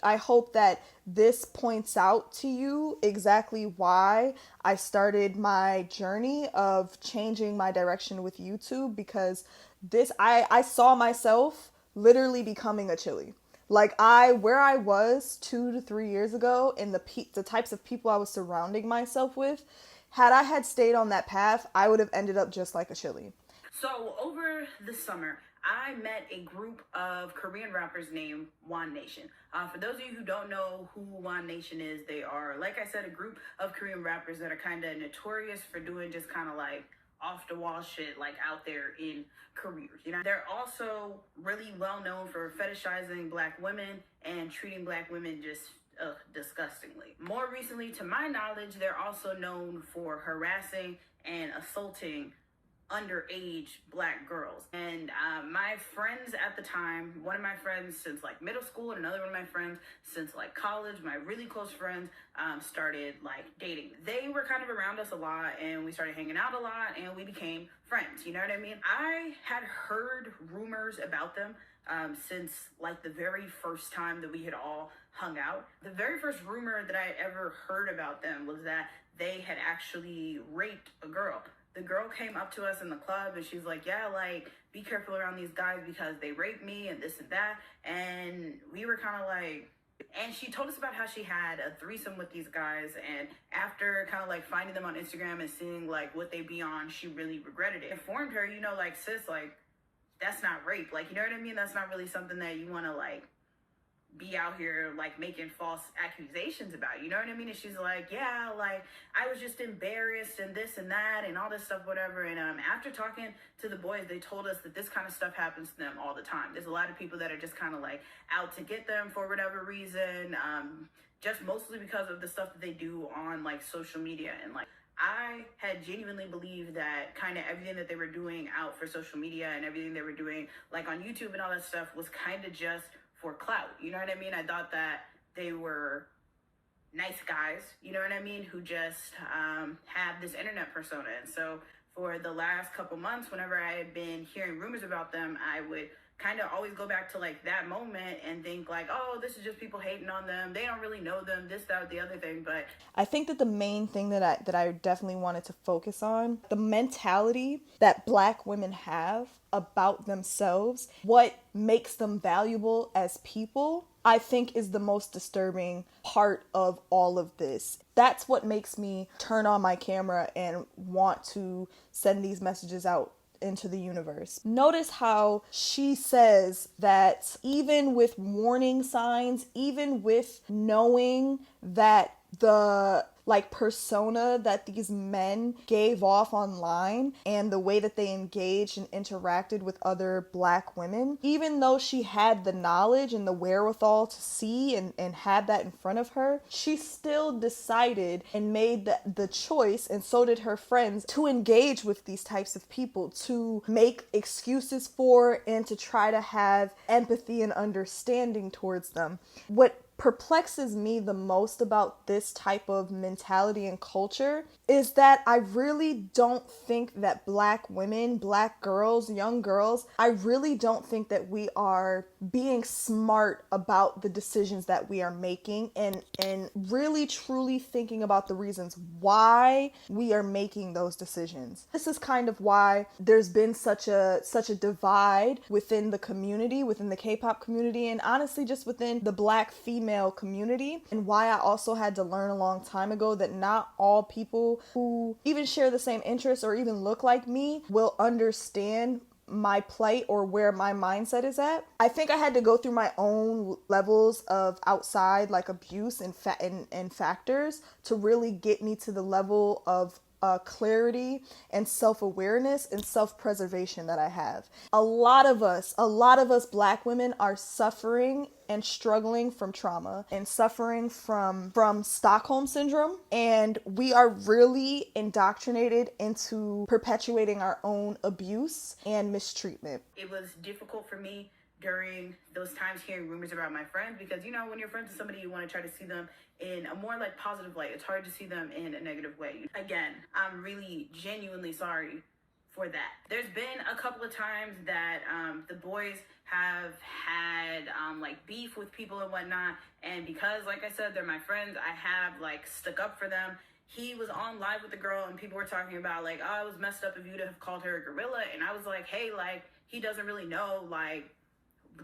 I hope that this points out to you exactly why I started my journey of changing my direction with YouTube, because I saw myself literally becoming a chili. Like where I was 2 to 3 years ago, and the types of people I was surrounding myself with, had I had stayed on that path, I would have ended up just like a chili. So over the summer, I met a group of Korean rappers named WonNation. For those of you who don't know who WonNation is, they are, like I said, a group of Korean rappers that are kind of notorious for doing just kind of like off the wall shit like out there in careers. You know, they're also really well known for fetishizing black women and treating black women just disgustingly. More recently, to my knowledge, they're also known for harassing and assaulting underage black girls. And my friends at the time, one of my friends since like middle school and another one of my friends since like college, my really close friends, started like dating. They were kind of around us a lot, and we started hanging out a lot, and we became friends. You know what I mean? I had heard rumors about them since like the very first time that we had all hung out. The very first rumor that I ever heard about them was that they had actually raped a girl. The girl came up to us in the club and she's like, yeah, like, be careful around these guys because they raped me and this and that. And we were kind of like, and she told us about how she had a threesome with these guys. And after kind of like finding them on Instagram and seeing like what they be on, she really regretted it. I informed her, you know, like, sis, like, that's not rape. Like, you know what I mean? That's not really something that you want to like be out here like making false accusations about, you know what I mean? And she's like, yeah, like I was just embarrassed and this and that and all this stuff, whatever. And after talking to the boys, they told us that this kind of stuff happens to them all the time. There's a lot of people that are just kind of like out to get them for whatever reason, just mostly because of the stuff that they do on like social media. And like I had genuinely believed that kind of everything that they were doing out for social media and everything they were doing like on YouTube and all that stuff was kind of just for clout. You know what I mean? I thought that they were nice guys, you know what I mean, who just have this internet persona. And so for the last couple months, whenever I had been hearing rumors about them, I would kind of always go back to like that moment and think like, oh, this is just people hating on them. They don't really know them, this, that, the other thing. But I think that the main thing that I definitely wanted to focus on, the mentality that black women have about themselves, what makes them valuable as people, I think is the most disturbing part of all of this. That's what makes me turn on my camera and want to send these messages out into the universe. Notice how she says that even with warning signs, even with knowing that the like persona that these men gave off online and the way that they engaged and interacted with other black women, even though she had the knowledge and the wherewithal to see and had that in front of her, she still decided and made the choice, and so did her friends, to engage with these types of people, to make excuses for and to try to have empathy and understanding towards them. What perplexes me the most about this type of mentality and culture is that I really don't think that black women, black girls, young girls, I really don't think that we are being smart about the decisions that we are making and really truly thinking about the reasons why we are making those decisions. This is kind of why there's been such a divide within the community, within the K-pop community, and honestly just within the black female community, and why I also had to learn a long time ago that not all people who even share the same interests or even look like me will understand my plight or where my mindset is at. I think I had to go through my own levels of outside like abuse and factors to really get me to the level of clarity and self-awareness and self-preservation that I have. A lot of us black women are suffering and struggling from trauma and suffering from Stockholm Syndrome, and we are really indoctrinated into perpetuating our own abuse and mistreatment. It was difficult for me during those times hearing rumors about my friends because, you know, when you're friends with somebody, you want to try to see them in a more like positive light. It's hard to see them in a negative way. Again, I'm really genuinely sorry for that. There's been a couple of times that the boys have had like beef with people and whatnot, and because, like I said, they're my friends, I have like stuck up for them. He was on live with the girl, and people were talking about like, oh, it was messed up of you to have called her a gorilla, and I was like, hey, like, he doesn't really know like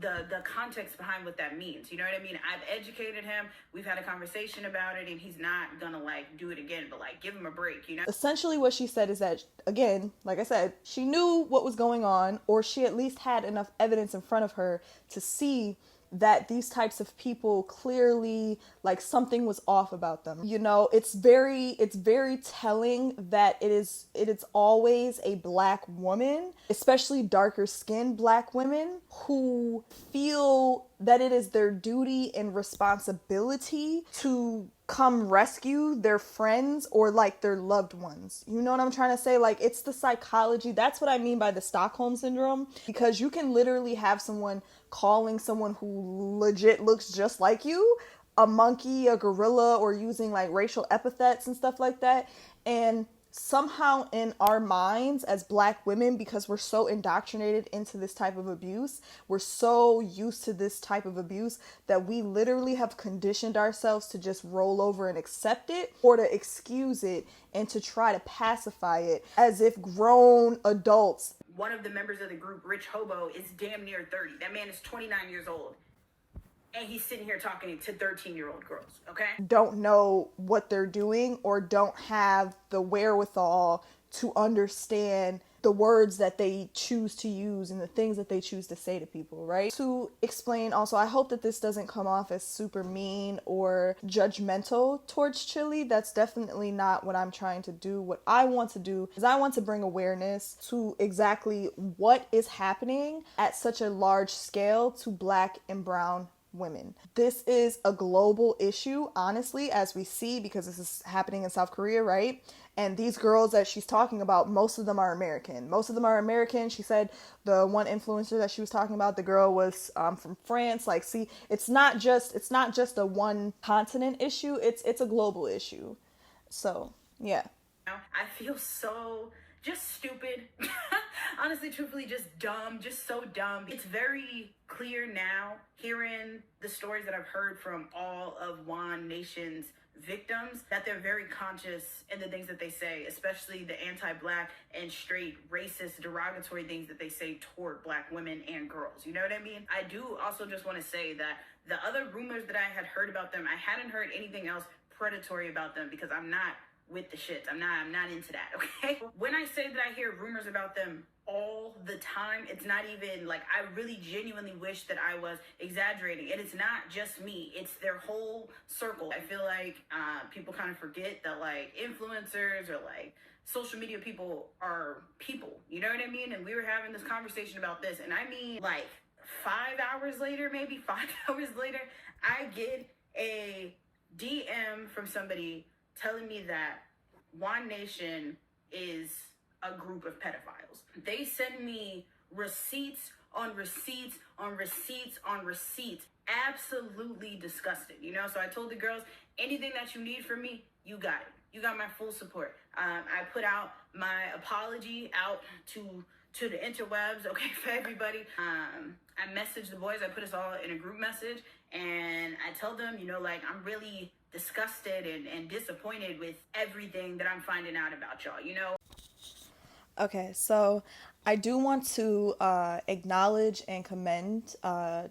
the context behind what that means. You know what I mean? I've educated him. We've had a conversation about it, and he's not gonna like do it again, but like give him a break, you know? Essentially what she said is that, again, like I said, she knew what was going on, or she at least had enough evidence in front of her to see that these types of people clearly, like, something was off about them. You know, it's very telling that it is always a black woman, especially darker skinned black women, who feel that it is their duty and responsibility to come rescue their friends or like their loved ones. You know what I'm trying to say? Like, it's the psychology. That's what I mean by the Stockholm Syndrome, because you can literally have someone calling someone who legit looks just like you a monkey, a gorilla, or using like racial epithets and stuff like that. And somehow in our minds as black women, because we're so indoctrinated into this type of abuse, we're so used to this type of abuse that we literally have conditioned ourselves to just roll over and accept it, or to excuse it and to try to pacify it as if grown adults. One of the members of the group, Rich Hobo, is damn near 30. That man is 29 years old. And he's sitting here talking to 13-year-old girls, okay? Don't know what they're doing or don't have the wherewithal to understand the words that they choose to use and the things that they choose to say to people, right? To explain also, I hope that this doesn't come off as super mean or judgmental towards Chili. That's definitely not what I'm trying to do. What I want to do is I want to bring awareness to exactly what is happening at such a large scale to black and brown women. This is a global issue, honestly, as we see, because this is happening in South Korea, right? And these girls that she's talking about, most of them are American. Most of them are American. She said the one influencer that she was talking about, the girl was from France. Like, see, it's not just a one continent issue. It's a global issue. So, yeah. I feel so just stupid. Honestly, truthfully, just dumb, just so dumb. It's very clear now, hearing the stories that I've heard from all of WonNation's victims, that they're very conscious in the things that they say, especially the anti-black and straight racist derogatory things that they say toward black women and girls. You know what I mean? I do also just want to say that the other rumors that I had heard about them, I hadn't heard anything else predatory about them, because I'm not with the shit. I'm not into that, okay? When I say that I hear rumors about them all the time, it's not even like, I really genuinely wish that I was exaggerating. And it's not just me, it's their whole circle. I feel like people kind of forget that like influencers or like social media people are people, you know what I mean? And we were having this conversation about this, and I mean, like 5 hours later, maybe 5 hours later, I get a DM from somebody telling me that WonNation is a group of pedophiles. They send me receipts on receipts on receipts on receipts. Absolutely disgusted, you know? So I told the girls, anything that you need from me, you got it. You got my full support. I put out my apology out to the interwebs, okay, for everybody. I messaged the boys. I put us all in a group message, and I tell them, you know, like, I'm really disgusted and disappointed with everything that I'm finding out about y'all, you know? Okay, so I do want to acknowledge and commend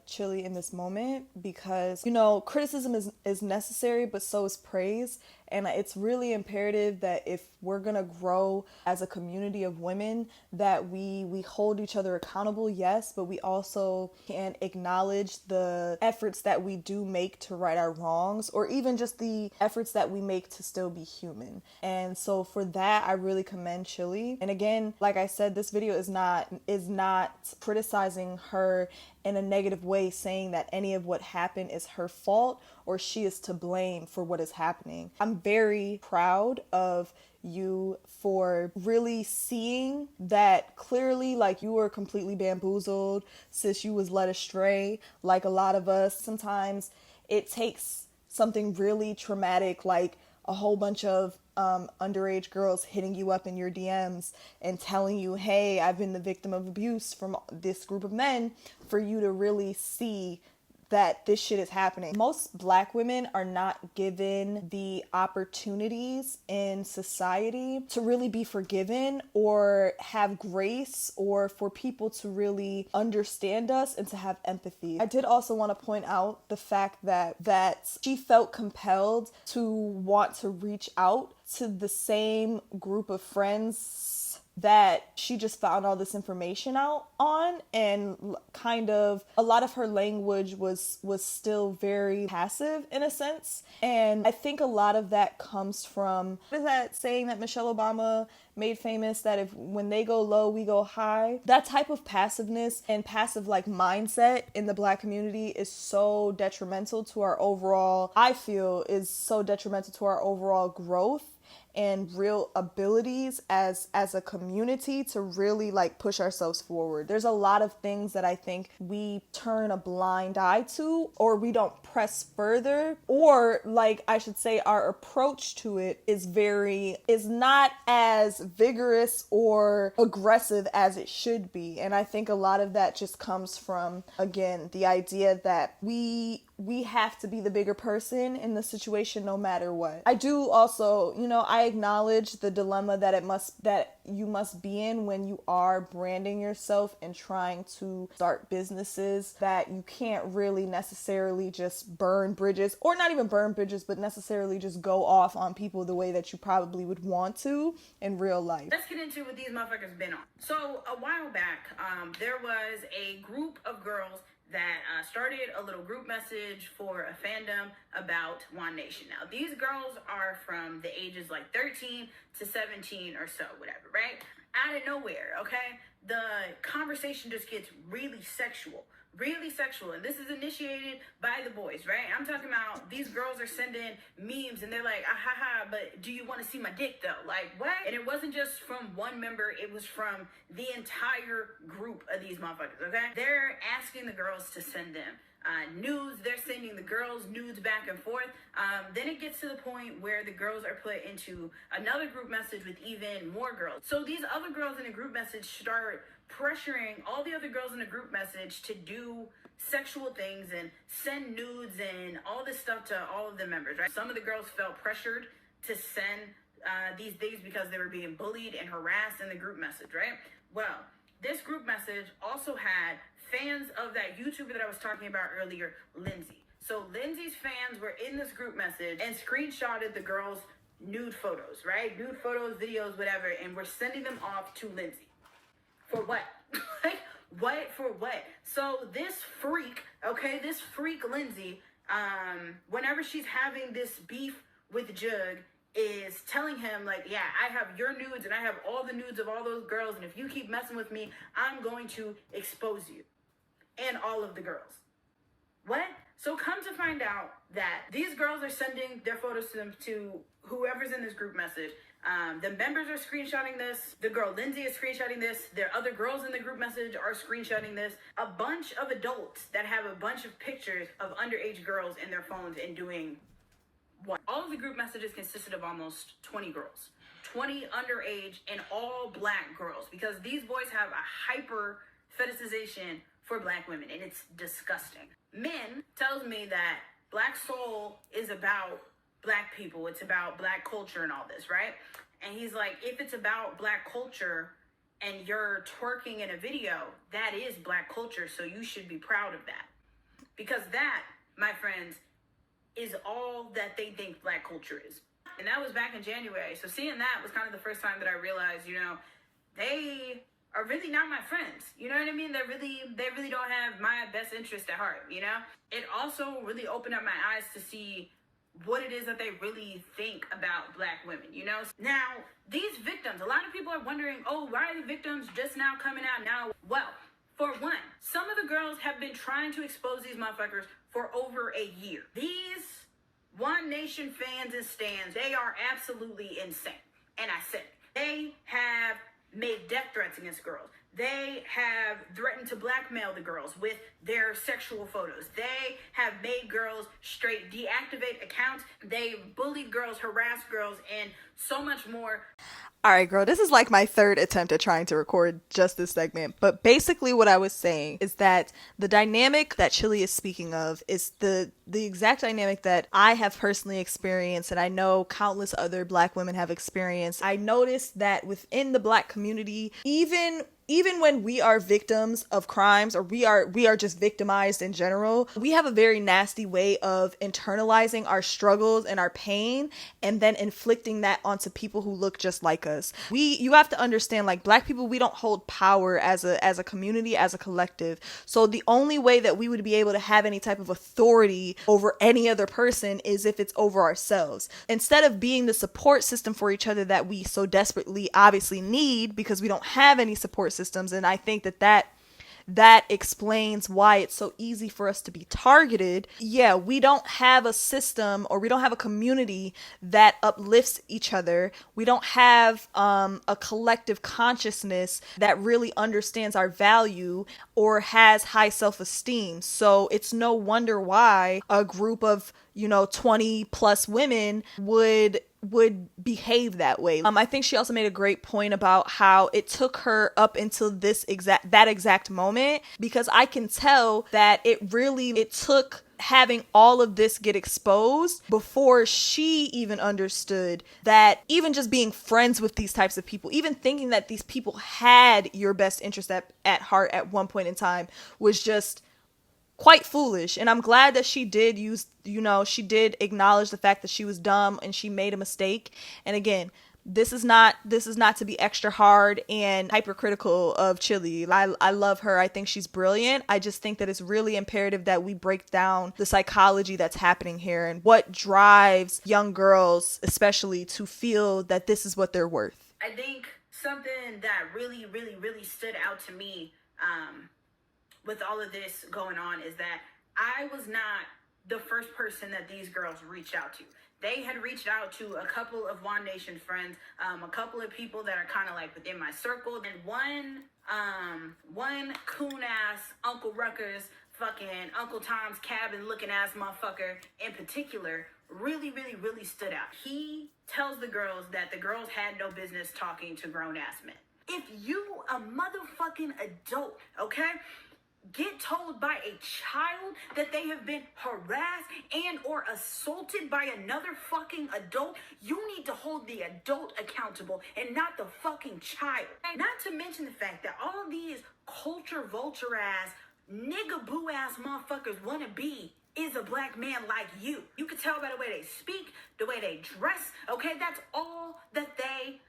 Chili in this moment, because, you know, criticism is necessary, but so is praise. And it's really imperative that if we're going to grow as a community of women, that we hold each other accountable, yes, but we also can acknowledge the efforts that we do make to right our wrongs, or even just the efforts that we make to still be human. And so for that, I really commend Chili. And again, like I said, this video is not criticizing her in a negative way, saying that any of what happened is her fault or she is to blame for what is happening. I'm very proud of you for really seeing that clearly, like, you were completely bamboozled, sis, you was led astray, like a lot of us. Sometimes it takes something really traumatic, like a whole bunch of underage girls hitting you up in your DMs and telling you, hey, I've been the victim of abuse from this group of men, for you to really see that this shit is happening. Most Black women are not given the opportunities in society to really be forgiven or have grace, or for people to really understand us and to have empathy. I did also want to point out the fact that she felt compelled to want to reach out to the same group of friends that she just found all this information out on, and kind of a lot of her language was still very passive in a sense. And I think a lot of that comes from, what is that saying that Michelle Obama made famous, that if when they go low, we go high? That type of passiveness and passive like mindset in the Black community is so detrimental to our overall, I feel, is so detrimental to our overall growth and real abilities as a community to really like push ourselves forward. There's a lot of things that I think we turn a blind eye to, or we don't press further, or like I should say our approach to it is not as vigorous or aggressive as it should be. And I think a lot of that just comes from, again, the idea that we have to be the bigger person in the situation no matter what. I do also, I acknowledge the dilemma that you must be in when you are branding yourself and trying to start businesses, that you can't really necessarily just burn bridges, or not even burn bridges, but necessarily just go off on people the way that you probably would want to in real life. Let's get into what these motherfuckers been on. So a while back, there was a group of girls that started a little group message for a fandom about WonNation. Now, these girls are from the ages like 13 to 17 or so, whatever, right? Out of nowhere, okay? The conversation just gets really sexual. And this is initiated by the boys, right? I'm talking about these girls are sending memes and they're like, ah, ha, ha, but do you want to see my dick though? Like, what? And it wasn't just from one member, it was from the entire group of these motherfuckers, okay? They're asking the girls to send them nudes. They're sending the girls nudes back and forth. Then it gets to the point where the girls are put into another group message with even more girls. So these other girls in the group message start pressuring all the other girls in the group message to do sexual things and send nudes and all this stuff to all of the members, right? Some of the girls felt pressured to send these things because they were being bullied and harassed in the group message, right? Well, this group message also had fans of that YouTuber that I was talking about earlier, Lindsay. So Lindsay's fans were in this group message and screenshotted the girls' nude photos, right? Nude photos, videos, whatever, and we're sending them off to Lindsay. For what? Like, what? For what? So this freak Lindsay, whenever she's having this beef with Jug, is telling him like, yeah, I have your nudes and I have all the nudes of all those girls, and if you keep messing with me, I'm going to expose you and all of the girls. What? So come to find out that these girls are sending their photos to them, to whoever's in this group message. The members are screenshotting this. The girl Lindsay is screenshotting this. There are other girls in the group message are screenshotting this. A bunch of adults that have a bunch of pictures of underage girls in their phones and doing what? All of the group messages consisted of almost 20 girls. 20 underage and all Black girls, because these boys have a hyper fetishization for Black women, and it's disgusting. Men tells me that Black Soul is about Black people. It's about Black culture and all this, right? And he's like, if it's about Black culture and you're twerking in a video, that is Black culture, so you should be proud of that. Because that, my friends, is all that they think Black culture is. And that was back in January. So seeing that was kind of the first time that I realized, they are really not my friends. You know what I mean? They really don't have my best interest at heart, It also really opened up my eyes to see what it is that they really think about Black women, Now, these victims, a lot of people are wondering, oh, why are the victims just now coming out now? Well, for one, some of the girls have been trying to expose these motherfuckers for over a year. These WonNation fans and stans, they are absolutely insane. And I said it. They have made death threats against girls. They have threatened to blackmail the girls with their sexual photos. They have made girls straight deactivate accounts. They bullied girls, harassed girls, and so much more. All right, girl, this is like my third attempt at trying to record just this segment. But basically what I was saying is that the dynamic that Chili is speaking of is the exact dynamic that I have personally experienced, and I know countless other Black women have experienced. I noticed that within the Black community, even when we are victims of crimes, or we are just victimized in general, we have a very nasty way of internalizing our struggles and our pain and then inflicting that onto people who look just like us. You have to understand, like, Black people, we don't hold power as a community, as a collective. So the only way that we would be able to have any type of authority over any other person is if it's over ourselves. Instead of being the support system for each other that we so desperately obviously need, because we don't have any support systems. And I think that explains why it's so easy for us to be targeted. Yeah, we don't have a system, or we don't have a community that uplifts each other. We don't have a collective consciousness that really understands our value or has high self-esteem. So it's no wonder why a group of 20 plus women would behave that way. I think she also made a great point about how it took her up until that exact moment, because I can tell that it took having all of this get exposed before she even understood that even just being friends with these types of people, even thinking that these people had your best interest at heart at one point in time, was just quite foolish. And I'm glad that she did she did acknowledge the fact that she was dumb and she made a mistake. And again, this is not to be extra hard and hypercritical of Chili. I love her. I think she's brilliant. I just think that it's really imperative that we break down the psychology that's happening here and what drives young girls especially to feel that this is what they're worth. I think something that really, really, really stood out to me with all of this going on is that I was not the first person that these girls reached out to. They had reached out to a couple of WonNation friends, a couple of people that are kind of like within my circle, and one coon ass Uncle Rucker's fucking Uncle Tom's Cabin looking ass motherfucker in particular really, really, really stood out. He tells the girls that the girls had no business talking to grown ass men. If you a motherfucking adult, okay, get told by a child that they have been harassed and or assaulted by another fucking adult, you need to hold the adult accountable and not the fucking child. Not to mention the fact that all these culture vulture ass, nigga boo ass motherfuckers wanna be is a Black man like you. You can tell by the way they speak, the way they dress, okay? That's all that they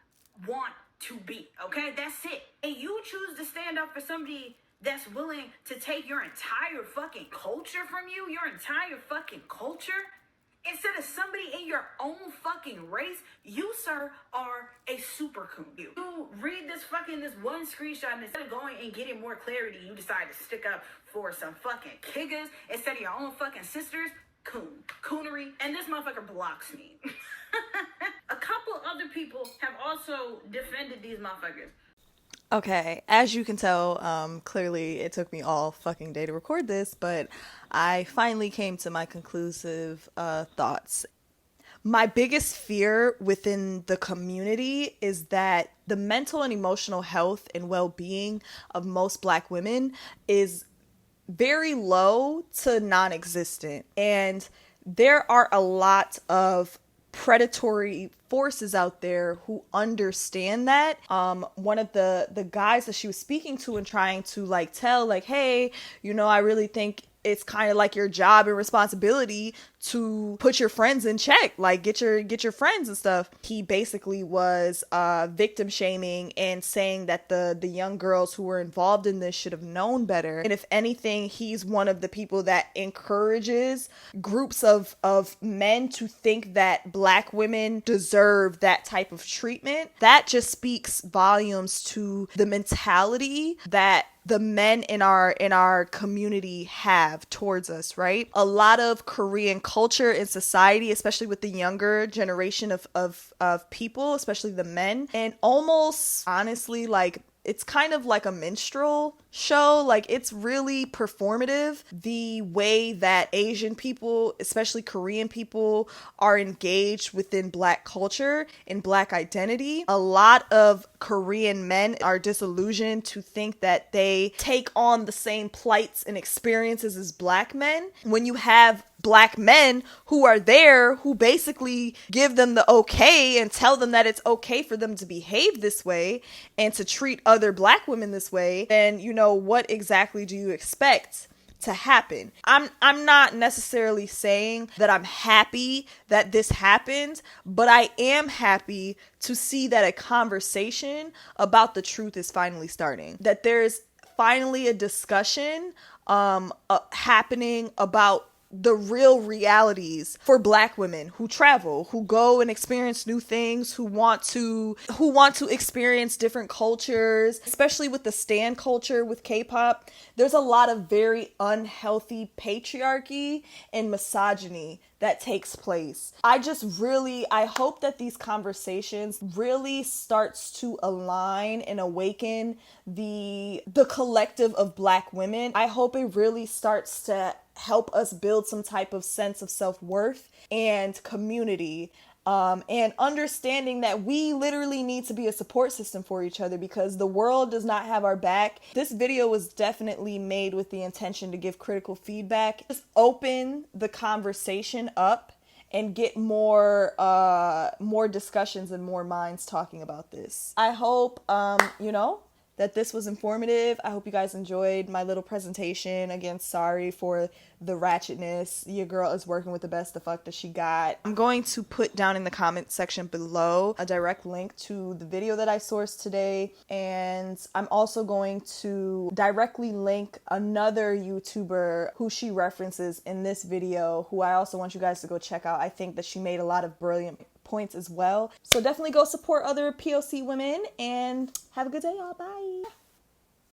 want to be, okay? That's it. And you choose to stand up for somebody that's willing to take your entire fucking culture from you, your entire fucking culture, instead of somebody in your own fucking race. You, sir, are a super coon. You read this one screenshot, and instead of going and getting more clarity, you decide to stick up for some fucking kiggers instead of your own fucking sisters. Coonery. And this motherfucker blocks me. A couple other people have also defended these motherfuckers. Okay, as you can tell, clearly it took me all fucking day to record this, but I finally came to my conclusive thoughts. My biggest fear within the community is that the mental and emotional health and well-being of most Black women is very low to non-existent. And there are a lot of predatory forces out there who understand that. One of the guys that she was speaking to and trying to like tell, like, hey, I really think it's kind of like your job and responsibility to put your friends in check, like get your friends and stuff. He basically was victim shaming and saying that the young girls who were involved in this should have known better. And if anything, he's one of the people that encourages groups of men to think that Black women deserve that type of treatment. That just speaks volumes to the mentality that the men in our community have towards us, right? A lot of Korean culture and society, especially with the younger generation of people, especially the men, and almost honestly, like, it's kind of like a minstrel show. Like, it's really performative. The way that Asian people, especially Korean people, are engaged within Black culture and Black identity. A lot of Korean men are disillusioned to think that they take on the same plights and experiences as Black men. When you have Black men who are there, who basically give them the okay and tell them that it's okay for them to behave this way and to treat other Black women this way, then, you know, what exactly do you expect to happen? I'm not necessarily saying that I'm happy that this happened, but I am happy to see that a conversation about the truth is finally starting. That there's finally a discussion happening about the real realities for Black women who travel, who go and experience new things, who want to experience different cultures, especially with the stan culture with K-pop. There's a lot of very unhealthy patriarchy and misogyny that takes place. I hope that these conversations really starts to align and awaken the collective of Black women. I hope it really starts to help us build some type of sense of self-worth and community, and understanding that we literally need to be a support system for each other because the world does not have our back. This video was definitely made with the intention to give critical feedback, just open the conversation up and get more discussions and more minds talking about this. I hope that this was informative. I hope you guys enjoyed my little presentation. Again, sorry for the ratchetness. Your girl is working with the best the fuck that she got. I'm going to put down in the comment section below a direct link to the video that I sourced today. And I'm also going to directly link another YouTuber who she references in this video, who I also want you guys to go check out. I think that she made a lot of brilliant points as well. So definitely go support other POC women and have a good day, y'all. Bye.